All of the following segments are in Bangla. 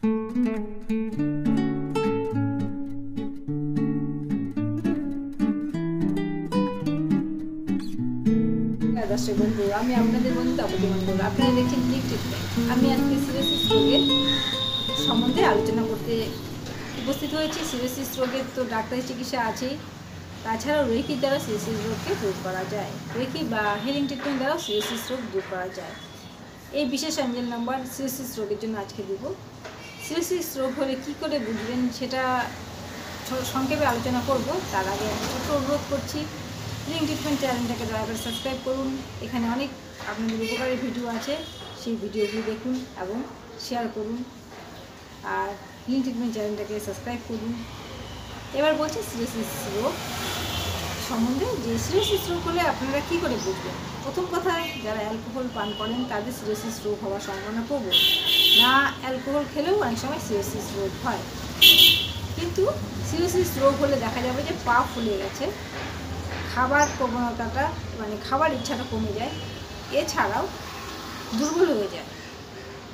দর্শক বন্ধু, আমি আপনাদের বন্ধু তাপতি মণ্ডল। আপনারা দেখছেন ক্লিক ট্রিটমেন্ট। আমি আজকে সিরোসিস রোগের সম্বন্ধে আলোচনা করতে উপস্থিত হয়েছি। সিরোসিস রোগের তো ডাক্তারি চিকিৎসা আছেই, তাছাড়াও রেকির দ্বারা সিরোসিস রোগকে দূর করা যায়। রেকি বা হিলিং ট্রিটমেন্ট দ্বারাও সিরোসিস রোগ দূর করা যায়। এই বিশেষ অ্যাঞ্জেল নাম্বার সিরোসিস রোগের জন্য আজকে দেব। সিরোসিস রোগ হলে কী করে বুঝবেন সেটা সংক্ষেপে আলোচনা করব। তার আগে আমি ছোট্ট অনুরোধ করছি, হিলিং ট্রিটমেন্ট চ্যানেলটাকে দয়া করে সাবস্ক্রাইব করুন। এখানে অনেক আপনাদের উপকারী ভিডিও আছে, সেই ভিডিওগুলি দেখুন এবং শেয়ার করুন। আর হিলিং ট্রিটমেন্ট চ্যানেলটাকে সাবস্ক্রাইব করুন। এবার বলছি সিরোসিস রোগ সম্বন্ধে, যে সিরোসিস রোগ হলে আপনারা কী করে বুঝবেন। প্রথম কথা, যারা অ্যালকোহল পান করেন তাদের সিরোসিস রোগ হওয়ার সম্ভাবনা প্রবল। না অ্যালকোহল খেলেও অনেক সময় সিরোসিস রোগ হয়, কিন্তু সিরোসিস রোগ হলে দেখা যাবে যে পা ফুলে গেছে, খাবার প্রবণতাটা মানে খাবার ইচ্ছাটা কমে যায়, এছাড়াও দুর্বল হয়ে যায়,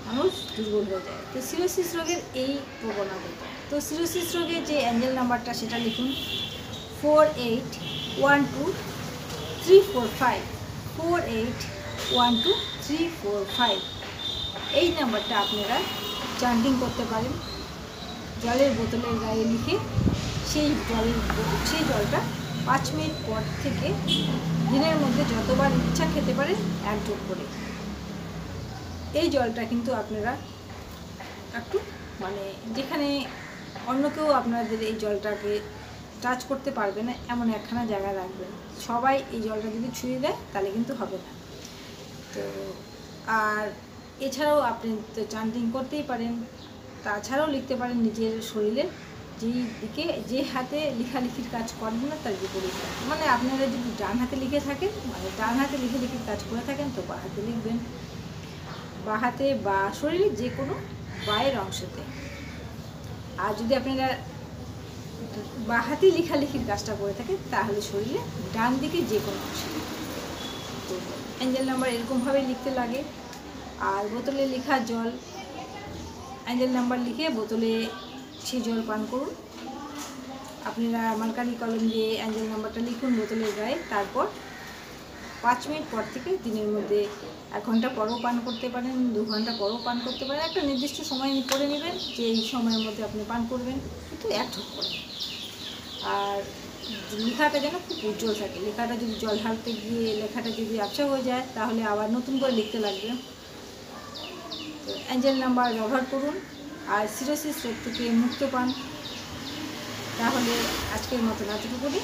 মানুষ দুর্বল হয়ে যায়। তো সিরোসিস রোগের এই প্রবণতা। তো সিরোসিস রোগের যে অ্যাঞ্জেল নাম্বারটা সেটা লিখুন 48123445 48123445। এই নাম্বারটা আপনারা চ্যান্টিং করতে পারেন জলের বোতলের গায়ে লিখে। সেই জলটা 5 মিনিট পর থেকে দিনের মধ্যে যতবার ইচ্ছা খেতে পারেন, এক ঢোক করে। এই জলটা কিন্তু আপনারা একটু মানে যেখানে অন্য কেউ আপনাদের এই জলটাকে টাচ করতে পারবে না এমন একখানা জায়গায় রাখবেন। সবাই এই জলটা যদি ছুঁয়ে দেয় তাহলে কিন্তু হবে না। তো আর এছাড়াও আপনি তো চ্যান্টিং করতেই পারেন, তাছাড়াও লিখতে পারেন নিজের শরীরের যেই দিকে, যে হাতে লেখালেখির কাজ করেন না তার বিপরীত। মানে আপনারা যদি ডান হাতে লিখে থাকেন, মানে ডান হাতে লেখালেখির কাজ করে থাকেন, তো বাঁ হাতে লিখবেন। বাঁ হাতে বা শরীরের যে কোনো বায়ের অংশতে। আর যদি আপনারা বাঁ হাতে লেখালেখির কাজটা করে থাকেন তাহলে শরীরে ডান দিকে যে কোনো অংশে। তো অ্যাঞ্জেল নাম্বার এরকমভাবে লিখতে লাগে। আর বোতলে লেখা জল, অ্যাঞ্জেল নাম্বার লিখে বোতলে সেই জল পান করুন। আপনারা মার্কারি কলম দিয়ে অ্যাঞ্জেল নাম্বারটা লিখুন বোতলের গায়ে। তারপর 5 মিনিট পর থেকে দিনের মধ্যে 1 ঘন্টা পরও পান করতে পারেন, 2 ঘন্টা পরও পান করতে পারেন। একটা নির্দিষ্ট সময় করে নেবেন যে এই সময়ের মধ্যে আপনি পান করবেন, কিন্তু 1 ঢোক করে। আর লেখাটা যেন খুব উজ্জ্বল থাকে। লেখাটা যদি জল ঢালতে গিয়ে লেখাটা যদি আবছা হয়ে যায় তাহলে আবার নতুন করে লিখতে লাগবে। তো অ্যাঞ্জেল নাম্বার ব্যবহার করুন আর সিরোসিস রোগ থেকে মুক্ত পান। তাহলে আজকের মতন এতটুকুই।